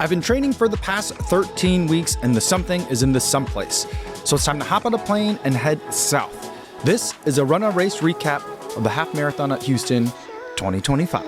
I've been training for the past 13 weeks and the something is in the someplace. So it's time to hop on a plane and head south. This is a Runna race recap of the half marathon at Houston 2025.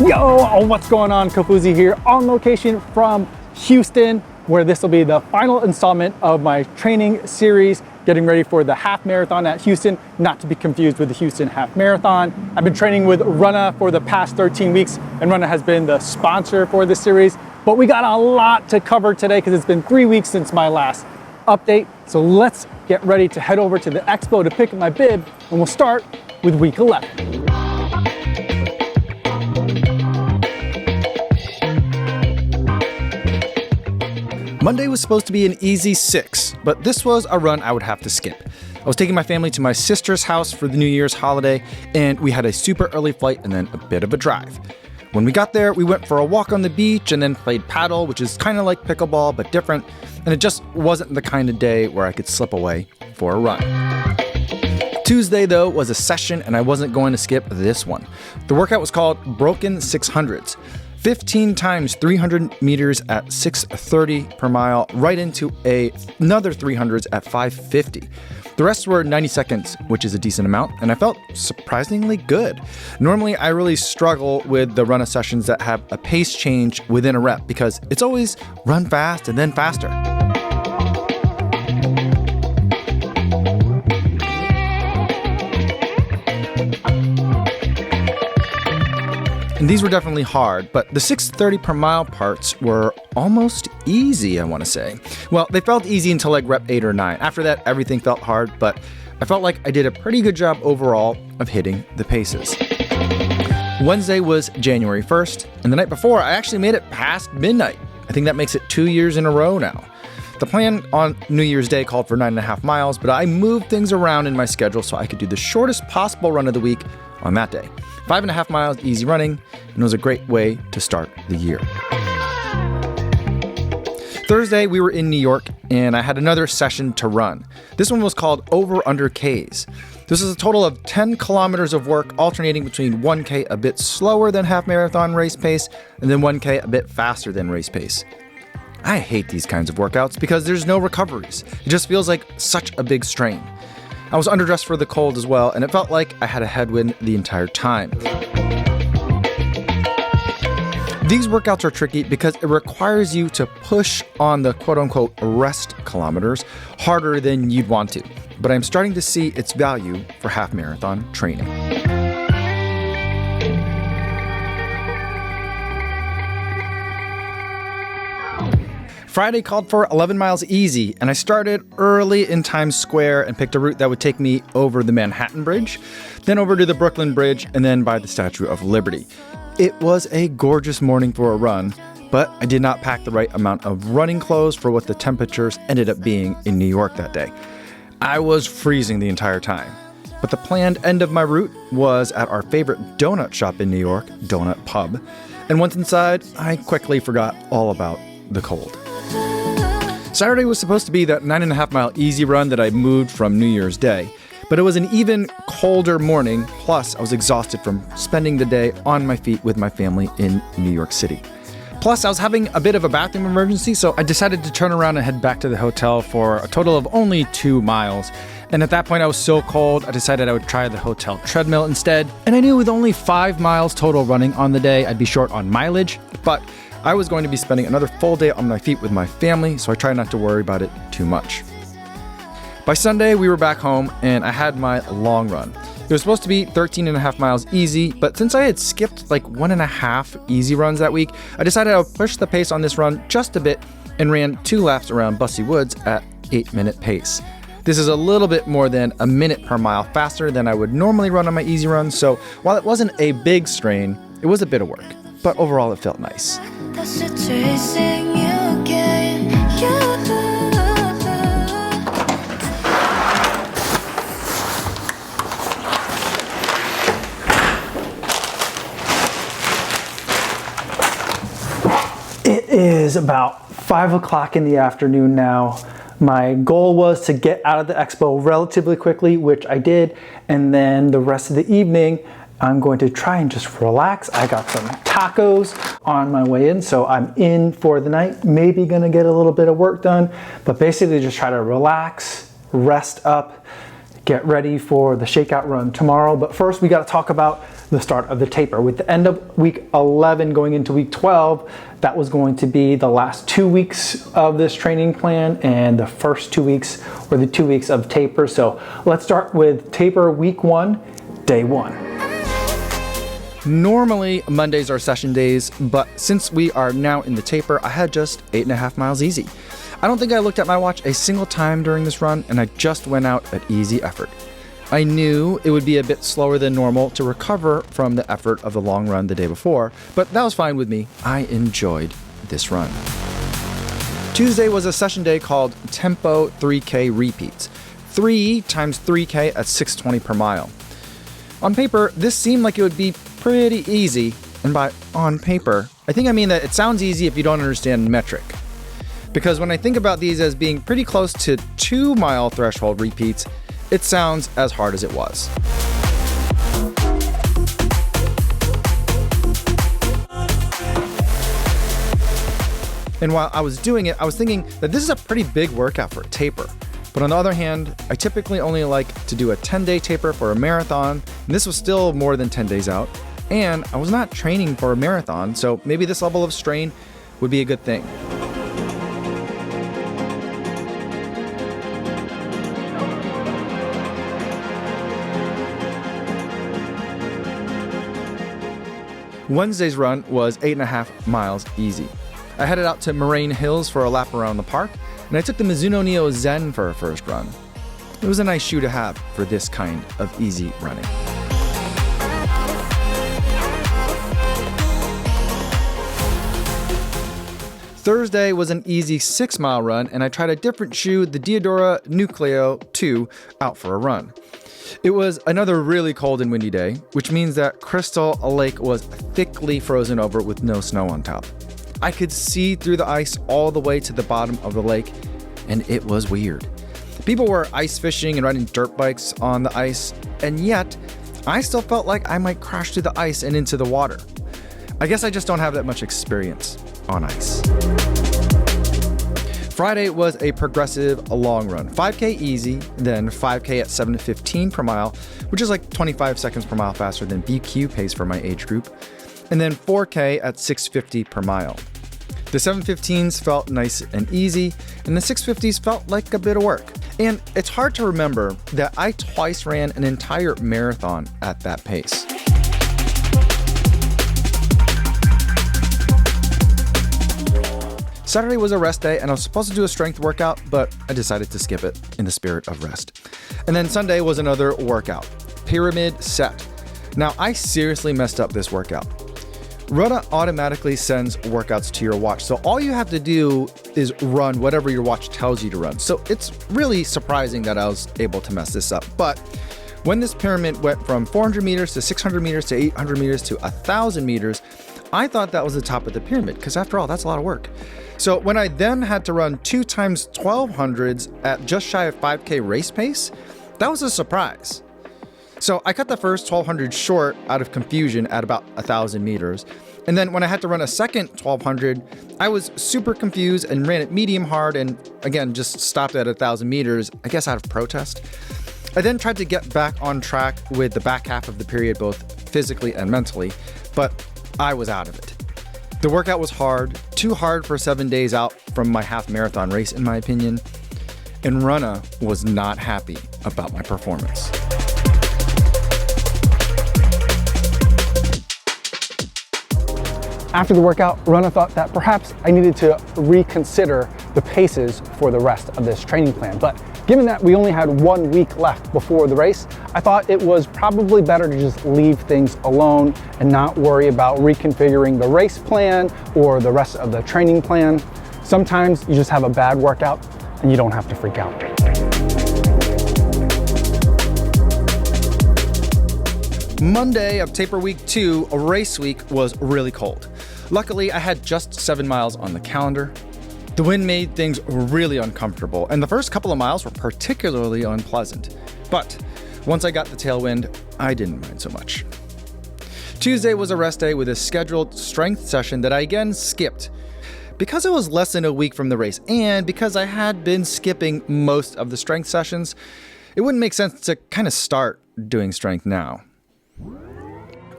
Yo, what's going on? Kofuzi here on location from Houston, where this will be the final installment of my training series, getting ready for the half marathon at Houston, not to be confused with the Houston Half Marathon. I've been training with Runna for the past 13 weeks, and Runna has been the sponsor for this series. But we got a lot to cover today because it's been 3 weeks since my last update. So let's get ready to head over to the expo to pick up my bib, and we'll start with week 11. Monday was supposed to be an easy 6, but this was a run I would have to skip. I was taking my family to my sister's house for the New Year's holiday, and we had a super early flight and then a bit of a drive. When we got there, we went for a walk on the beach and then played paddle, which is kind of like pickleball, but different, and it just wasn't the kind of day where I could slip away for a run. Tuesday, though, was a session, and I wasn't going to skip this one. The workout was called Broken 600s. 15 times 300 meters at 6:30 per mile, right into another 300s at 5:50. The rest were 90 seconds, which is a decent amount, and I felt surprisingly good. Normally, I really struggle with the Runna sessions that have a pace change within a rep because it's always run fast and then faster. And these were definitely hard, but the 6:30 per mile parts were almost easy, I want to say. Well, they felt easy until like rep 8 or 9. After that, everything felt hard, but I felt like I did a pretty good job overall of hitting the paces. Wednesday was January 1st, and the night before, I actually made it past midnight. I think that makes it 2 years in a row now. The plan on New Year's Day called for 9.5 miles, but I moved things around in my schedule so I could do the shortest possible run of the week on that day. 5.5 miles easy running, and it was a great way to start the year. Thursday, we were in New York, and I had another session to run. This one was called Over Under Ks. This is a total of 10 kilometers of work, alternating between 1K a bit slower than half marathon race pace, and then 1K a bit faster than race pace. I hate these kinds of workouts because there's no recoveries. It just feels like such a big strain. I was underdressed for the cold as well, and it felt like I had a headwind the entire time. These workouts are tricky because it requires you to push on the quote-unquote rest kilometers harder than you'd want to, but I'm starting to see its value for half marathon training. Friday called for 11 miles easy, and I started early in Times Square and picked a route that would take me over the Manhattan Bridge, then over to the Brooklyn Bridge, and then by the Statue of Liberty. It was a gorgeous morning for a run, but I did not pack the right amount of running clothes for what the temperatures ended up being in New York that day. I was freezing the entire time, but the planned end of my route was at our favorite donut shop in New York, Donut Pub, and once inside, I quickly forgot all about the cold. Saturday was supposed to be that 9.5 mile easy run that I moved from New Year's Day, but it was an even colder morning, plus I was exhausted from spending the day on my feet with my family in New York City. Plus, I was having a bit of a bathroom emergency, so I decided to turn around and head back to the hotel for a total of only 2 miles. And at that point, I was so cold, I decided I would try the hotel treadmill instead. And I knew with only 5 miles total running on the day, I'd be short on mileage, but I was going to be spending another full day on my feet with my family, so I tried not to worry about it too much. By Sunday, we were back home, and I had my long run. It was supposed to be 13.5 miles easy, but since I had skipped like 1.5 easy runs that week, I decided I would push the pace on this run just a bit and ran 2 laps around Bussy Woods at 8-minute pace. This is a little bit more than a minute per mile faster than I would normally run on my easy run, so while it wasn't a big strain, it was a bit of work. but overall it felt nice. It is about 5 o'clock in the afternoon now. My goal was to get out of the expo relatively quickly, which I did, and then the rest of the evening I'm going to try and just relax. I got some tacos on my way in, so I'm in for the night. Maybe gonna get a little bit of work done, but basically just try to relax, rest up, get ready for the shakeout run tomorrow. But first we gotta talk about the start of the taper. With the end of week 11 going into week 12, that was going to be the last 2 weeks of this training plan, and the first 2 weeks were the 2 weeks of taper. So let's start with taper week 1, day 1. Normally Mondays are session days, but since we are now in the taper, I had just 8.5 miles easy. I don't think I looked at my watch a single time during this run, and I just went out at easy effort. I knew it would be a bit slower than normal to recover from the effort of the long run the day before, but that was fine with me. I enjoyed this run. Tuesday was a session day called Tempo 3K Repeats. 3 times 3K at 6:20 per mile. On paper, this seemed like it would be pretty easy, and by on paper, I think I mean that it sounds easy if you don't understand metric. Because when I think about these as being pretty close to 2-mile threshold repeats, it sounds as hard as it was. And while I was doing it, I was thinking that this is a pretty big workout for a taper. But on the other hand, I typically only like to do a 10-day taper for a marathon, and this was still more than 10 days out. And I was not training for a marathon, so maybe this level of strain would be a good thing. Wednesday's run was 8.5 miles easy. I headed out to Moraine Hills for a lap around the park, and I took the Mizuno Neo Zen for a first run. It was a nice shoe to have for this kind of easy running. Thursday was an easy 6-mile run, and I tried a different shoe, the Diadora Nucleo 2, out for a run. It was another really cold and windy day, which means that Crystal Lake was thickly frozen over with no snow on top. I could see through the ice all the way to the bottom of the lake, and it was weird. People were ice fishing and riding dirt bikes on the ice, and yet I still felt like I might crash through the ice and into the water. I guess I just don't have that much experience on ice. Friday was a progressive long run. 5K easy, then 5K at 7:15 per mile, which is like 25 seconds per mile faster than BQ pace for my age group, and then 4K at 6:50 per mile. The 7:15s felt nice and easy, and the 6:50s felt like a bit of work. And it's hard to remember that I twice ran an entire marathon at that pace. Saturday was a rest day, and I was supposed to do a strength workout, but I decided to skip it in the spirit of rest. And then Sunday was another workout, pyramid set. Now, I seriously messed up this workout. Runna automatically sends workouts to your watch, so all you have to do is run whatever your watch tells you to run. So it's really surprising that I was able to mess this up. But when this pyramid went from 400 meters to 600 meters to 800 meters to 1,000 meters, I thought that was the top of the pyramid, because after all, that's a lot of work. So when I then had to run 2 times 1200s at just shy of 5K race pace, that was a surprise. So I cut the first 1200 short out of confusion at about 1,000 meters. And then when I had to run a second 1200, I was super confused and ran it medium hard and again, just stopped at 1,000 meters, I guess out of protest. I then tried to get back on track with the back half of the period, both physically and mentally, but I was out of it. The workout was hard, too hard for 7 days out from my half marathon race, in my opinion, and Runna was not happy about my performance. After the workout, Runna thought that perhaps I needed to reconsider the paces for the rest of this training plan. But given that we only had 1 week left before the race, I thought it was probably better to just leave things alone and not worry about reconfiguring the race plan or the rest of the training plan. Sometimes you just have a bad workout and you don't have to freak out. Monday of taper week 2, a race week, was really cold. Luckily, I had just 7 miles on the calendar. The wind made things really uncomfortable, and the first couple of miles were particularly unpleasant. But once I got the tailwind, I didn't mind so much. Tuesday was a rest day with a scheduled strength session that I again skipped. Because it was less than a week from the race, and because I had been skipping most of the strength sessions, it wouldn't make sense to kind of start doing strength now.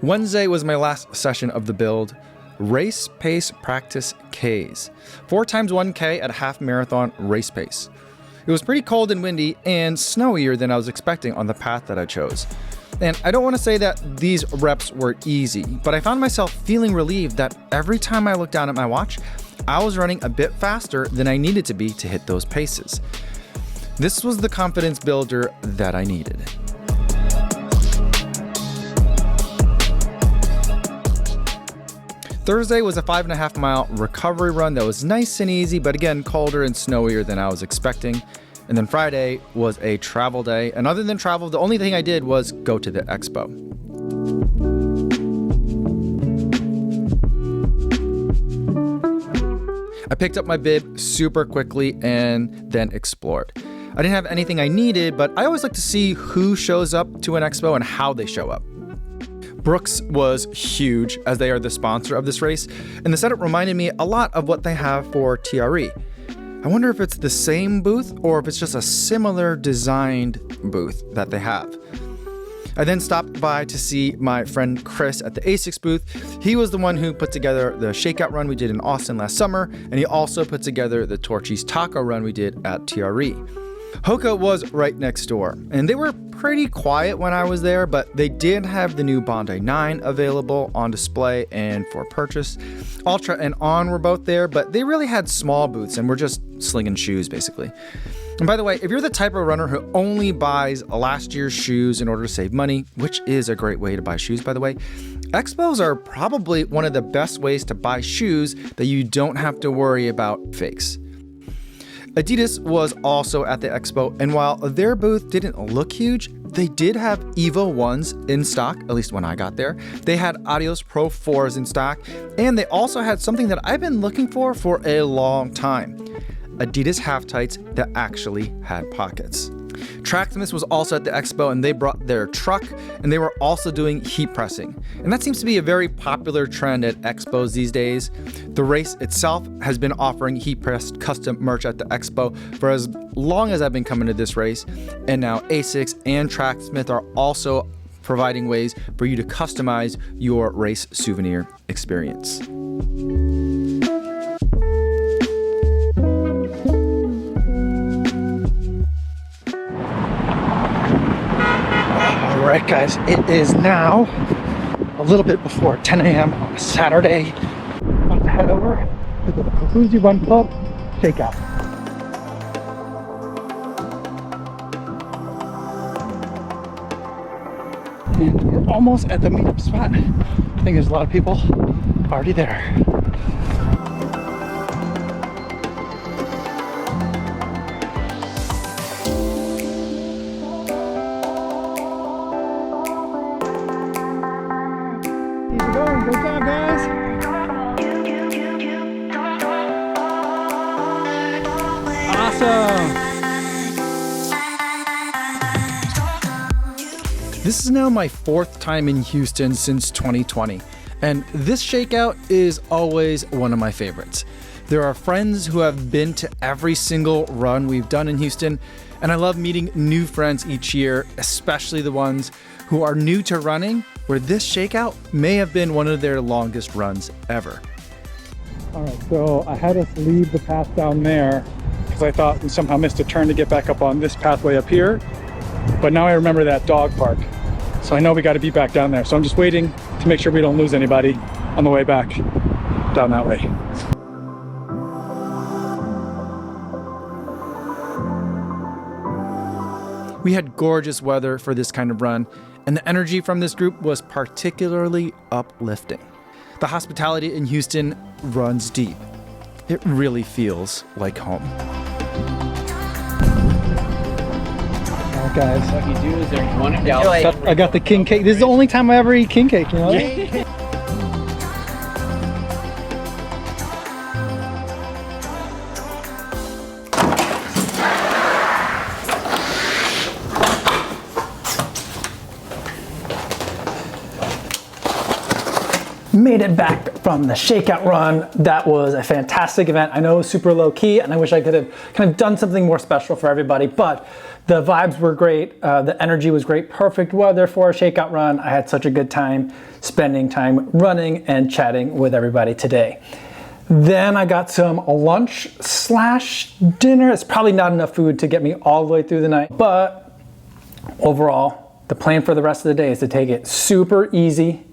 Wednesday was my last session of the build. Race pace practice Ks. 4 times 1K at a half marathon race pace. It was pretty cold and windy and snowier than I was expecting on the path that I chose. And I don't want to say that these reps were easy, but I found myself feeling relieved that every time I looked down at my watch, I was running a bit faster than I needed to be to hit those paces. This was the confidence builder that I needed. Thursday was a 5.5 mile recovery run that was nice and easy, but again, colder and snowier than I was expecting. And then Friday was a travel day. And other than travel, the only thing I did was go to the expo. I picked up my bib super quickly and then explored. I didn't have anything I needed, but I always like to see who shows up to an expo and how they show up. Brooks was huge, as they are the sponsor of this race, and the setup reminded me a lot of what they have for TRE. I wonder if it's the same booth or if it's just a similar designed booth that they have. I then stopped by to see my friend Chris at the ASICS booth. He was the one who put together the shakeout run we did in Austin last summer, and he also put together the Torchy's Taco run we did at TRE. Hoka was right next door, and they were pretty quiet when I was there, but they did have the new Bondi 9 available on display and for purchase. Ultra and On were both there, but they really had small booths and were just slinging shoes, basically. And by the way, if you're the type of runner who only buys last year's shoes in order to save money, which is a great way to buy shoes, by the way, expos are probably one of the best ways to buy shoes that you don't have to worry about fakes. Adidas was also at the expo, and while their booth didn't look huge, they did have Evo 1s in stock, at least when I got there. They had Adios Pro 4s in stock, and they also had something that I've been looking for a long time. Adidas half tights that actually had pockets. Tracksmith was also at the expo, and they brought their truck, and they were also doing heat pressing. And that seems to be a very popular trend at expos these days. The race itself has been offering heat pressed custom merch at the expo for as long as I've been coming to this race. And now ASICS and Tracksmith are also providing ways for you to customize your race souvenir experience. All right, guys, it is now a little bit before 10 a.m. on a Saturday. I'm about to head over to the Kahuzi Run Club shakeout. And we're almost at the meetup spot. I think there's a lot of people already there. Good job, guys. Awesome. This is now my 4th time in Houston since 2020, and this shakeout is always one of my favorites. There are friends who have been to every single run we've done in Houston, and I love meeting new friends each year, especially the ones who are new to running, where this shakeout may have been one of their longest runs ever. All right, so I had us leave the path down there because I thought we somehow missed a turn to get back up on this pathway up here. But now I remember that dog park. So I know we got to be back down there. So I'm just waiting to make sure we don't lose anybody on the way back down that way. We had gorgeous weather for this kind of run, and the energy from this group was particularly uplifting. The hospitality in Houston runs deep. It really feels like home. Guys, What you do is there's one in Dallas. I got the king cake. This is the only time I ever eat king cake, you know? Made it back from the shakeout run. That was a fantastic event. I know it was super low key, and I wish I could have kind of done something more special for everybody, but the vibes were great. The energy was great. Perfect weather for a shakeout run. I had such a good time spending time running and chatting with everybody today. Then I got some lunch / dinner. It's probably not enough food to get me all the way through the night, but overall, the plan for the rest of the day is to take it super easy.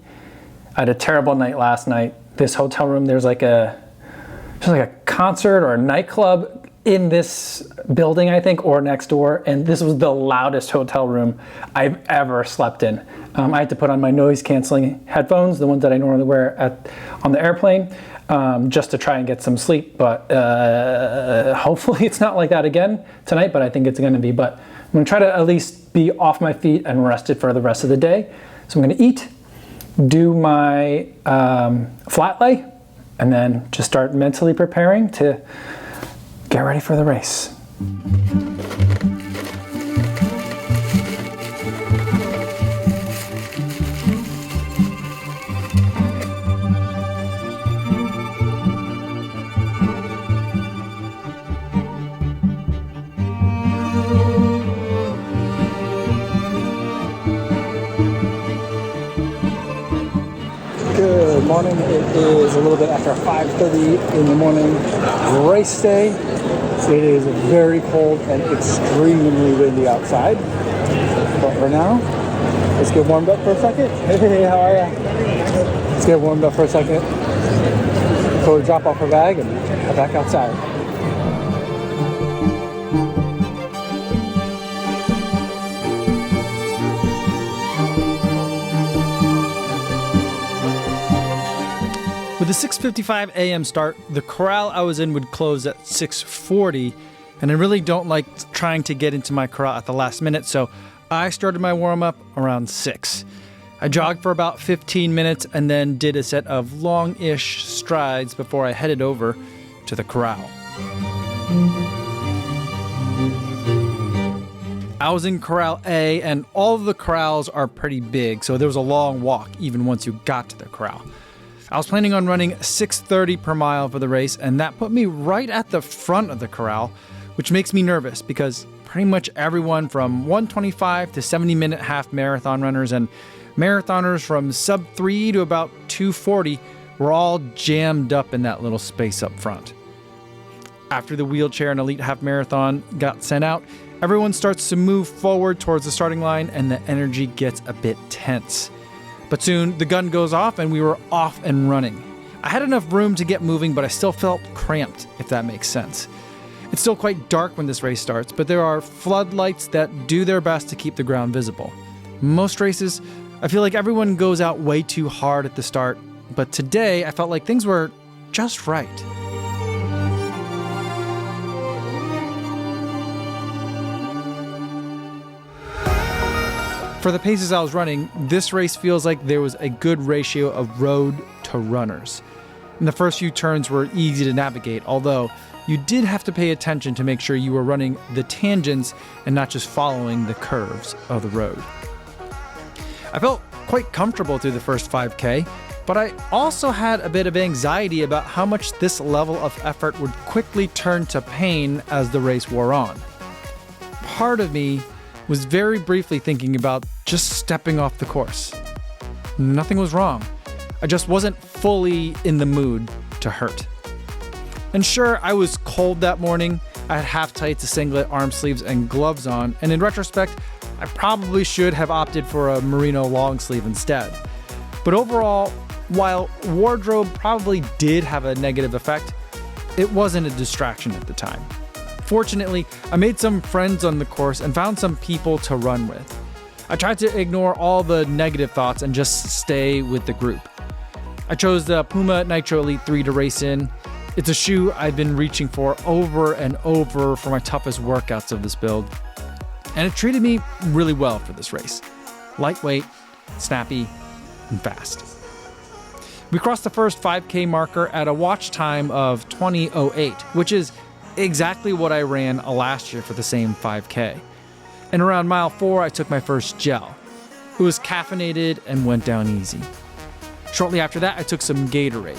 I had a terrible night last night. This hotel room, there's like a concert or a nightclub in this building, I think, or next door, and this was the loudest hotel room I've ever slept in. I had to put on my noise canceling headphones, the ones that I normally wear on the airplane, just to try and get some sleep, but hopefully it's not like that again tonight, but I think it's gonna be. But I'm gonna try to at least be off my feet and rested for the rest of the day. So I'm gonna eat, do my flat lay, and then just start mentally preparing to get ready for the race. Good morning. It is a little bit after 5:30 in the morning. Race day. It is very cold and extremely windy outside. But for now, let's get warmed up for a second. Hey, how are ya? Let's get warmed up for a second. Go to drop off her bag and head back outside. With a 6:55 a.m. start, the corral I was in would close at 6:40, and I really don't like trying to get into my corral at the last minute, so I started my warm-up around 6. I jogged for about 15 minutes and then did a set of long-ish strides before I headed over to the corral. I was in Corral A, and all of the corrals are pretty big, so there was a long walk even once you got to the corral. I was planning on running 6:30 per mile for the race, and that put me right at the front of the corral, which makes me nervous because pretty much everyone from 125 to 70-minute half marathon runners and marathoners from sub 3 to about 240 were all jammed up in that little space up front. After the wheelchair and elite half marathon got sent out, everyone starts to move forward towards the starting line and the energy gets a bit tense. But soon, the gun goes off and we were off and running. I had enough room to get moving, but I still felt cramped, if that makes sense. It's still quite dark when this race starts, but there are floodlights that do their best to keep the ground visible. Most races, I feel like everyone goes out way too hard at the start, but today I felt like things were just right. For the paces I was running, this race feels like there was a good ratio of road to runners. And the first few turns were easy to navigate, although you did have to pay attention to make sure you were running the tangents and not just following the curves of the road. I felt quite comfortable through the first 5K, but I also had a bit of anxiety about how much this level of effort would quickly turn to pain as the race wore on. Part of me was very briefly thinking about just stepping off the course. Nothing was wrong. I just wasn't fully in the mood to hurt. And sure, I was cold that morning. I had half tights, a singlet, arm sleeves, and gloves on, and in retrospect, I probably should have opted for a merino long sleeve instead. But overall, while wardrobe probably did have a negative effect, it wasn't a distraction at the time. Fortunately, I made some friends on the course and found some people to run with. I tried to ignore all the negative thoughts and just stay with the group. I chose the Puma Nitro Elite 3 to race in. It's a shoe I've been reaching for over and over for my toughest workouts of this build. And it treated me really well for this race. Lightweight, snappy, and fast. We crossed the first 5K marker at a watch time of 20:08, which is exactly what I ran last year for the same 5K. And around mile 4, I took my first gel. It was caffeinated and went down easy. Shortly after that, I took some Gatorade.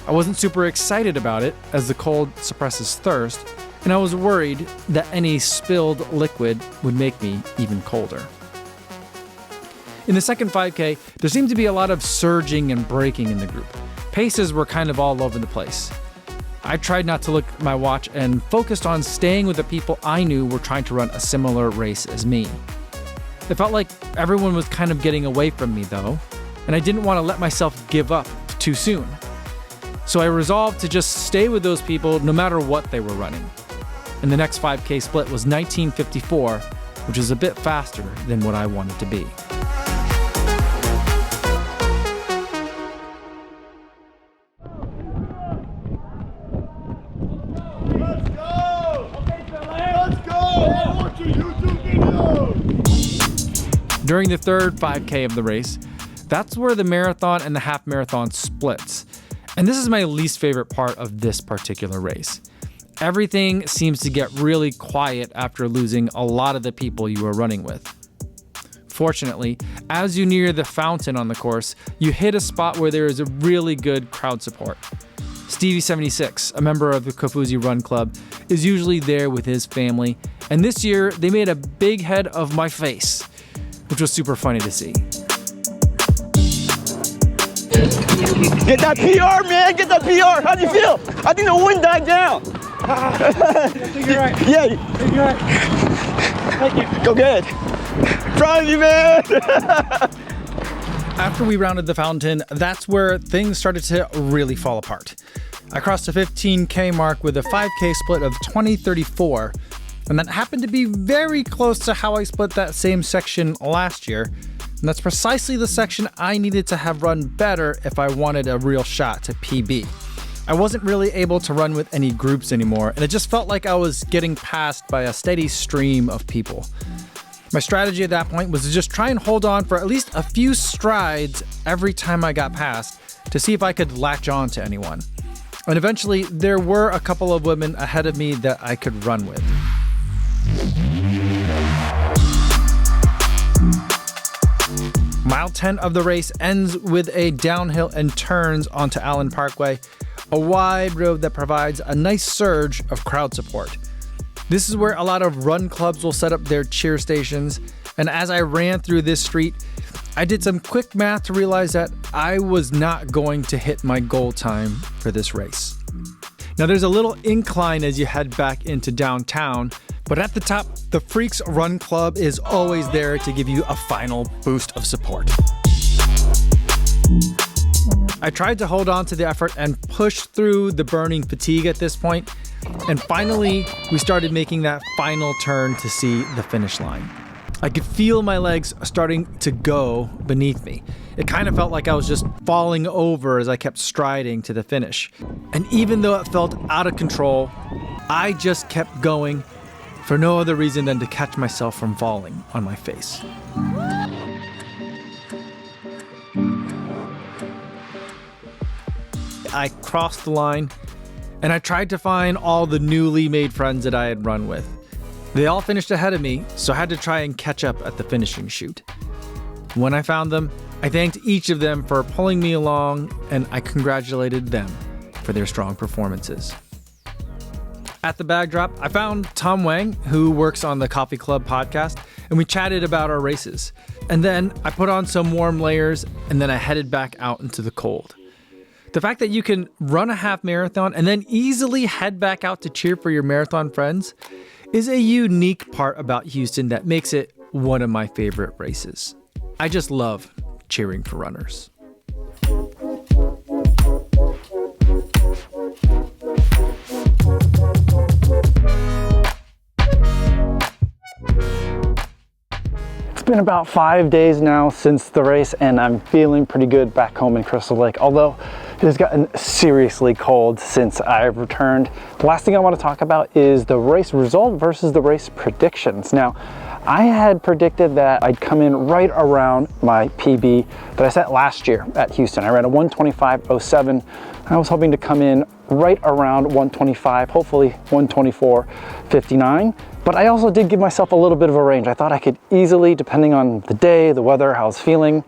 I wasn't super excited about it, as the cold suppresses thirst, and I was worried that any spilled liquid would make me even colder. In the second 5K, there seemed to be a lot of surging and braking in the group. Paces were kind of all over the place. I tried not to look at my watch and focused on staying with the people I knew were trying to run a similar race as me. It felt like everyone was kind of getting away from me though, and I didn't want to let myself give up too soon. So I resolved to just stay with those people no matter what they were running. And the next 5K split was 19:54, which is a bit faster than what I wanted to be. During the third 5K of the race, that's where the marathon and the half marathon splits. And this is my least favorite part of this particular race. Everything seems to get really quiet after losing a lot of the people you were running with. Fortunately, as you near the fountain on the course, you hit a spot where there is a really good crowd support. Stevie76, a member of the Kofuzi Run Club, is usually there with his family, and this year they made a big head of my face, which was super funny to see. Get that PR, man! Get that PR! How do you feel? I think the wind died down. I think you're right. Yeah. I think you're right. Thank you. Go good. Proud of you, man. After we rounded the fountain, that's where things started to really fall apart. I crossed the 15K mark with a 5K split of 20:34, and that happened to be very close to how I split that same section last year. And that's precisely the section I needed to have run better if I wanted a real shot to PB. I wasn't really able to run with any groups anymore, and it just felt like I was getting passed by a steady stream of people. My strategy at that point was to just try and hold on for at least a few strides every time I got past to see if I could latch on to anyone. And eventually, there were a couple of women ahead of me that I could run with. Mile 10 of the race ends with a downhill and turns onto Allen Parkway, a wide road that provides a nice surge of crowd support. This is where a lot of run clubs will set up their cheer stations, and as I ran through this street, I did some quick math to realize that I was not going to hit my goal time for this race. Now there's a little incline as you head back into downtown, but at the top, the Freaks Run Club is always there to give you a final boost of support. I tried to hold on to the effort and push through the burning fatigue at this point, and finally, we started making that final turn to see the finish line. I could feel my legs starting to go beneath me. It kind of felt like I was just falling over as I kept striding to the finish. And even though it felt out of control, I just kept going for no other reason than to catch myself from falling on my face. I crossed the line, and I tried to find all the newly made friends that I had run with. They all finished ahead of me, so I had to try and catch up at the finishing chute. When I found them, I thanked each of them for pulling me along, and I congratulated them for their strong performances. At the bag drop, I found Tom Wang, who works on the Coffee Club podcast, and we chatted about our races. And then I put on some warm layers, and then I headed back out into the cold. The fact that you can run a half marathon and then easily head back out to cheer for your marathon friends is a unique part about Houston that makes it one of my favorite races. I just love cheering for runners. been about 5 days now since the race, and I'm feeling pretty good back home in Crystal Lake, although it has gotten seriously cold since I've returned. The last thing I want to talk about is the race result versus the race predictions. Now, I had predicted that I'd come in right around my PB that I set last year at Houston. I ran a 1:25.07. I was hoping to come in right around 125, hopefully 124.59. But I also did give myself a little bit of a range. I thought I could easily, depending on the day, the weather, how I was feeling,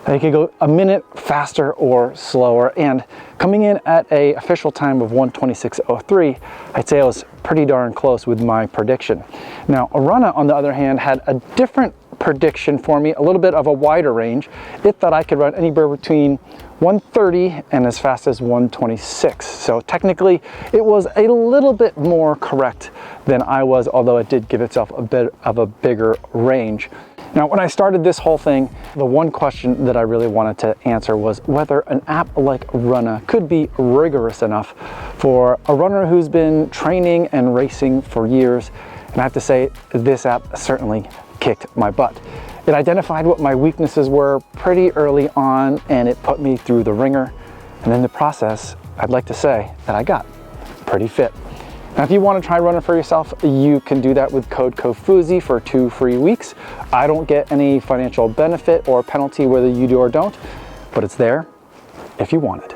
I could go a minute faster or slower. And coming in at a official time of 126.03, I'd say I was pretty darn close with my prediction. Now, Runna, on the other hand, had a different prediction for me, a little bit of a wider range. It thought I could run anywhere between 130 and as fast as 126. So technically it was a little bit more correct than I was, although it did give itself a bit of a bigger range. Now, when I started this whole thing, the one question that I really wanted to answer was whether an app like Runna could be rigorous enough for a runner who's been training and racing for years. And I have to say, this app certainly kicked my butt. It identified what my weaknesses were pretty early on, and it put me through the ringer. And in the process, I'd like to say that I got pretty fit. Now, if you want to try Runna for yourself, you can do that with code KOFUZI for 2 free weeks. I don't get any financial benefit or penalty whether you do or don't, but it's there if you want it.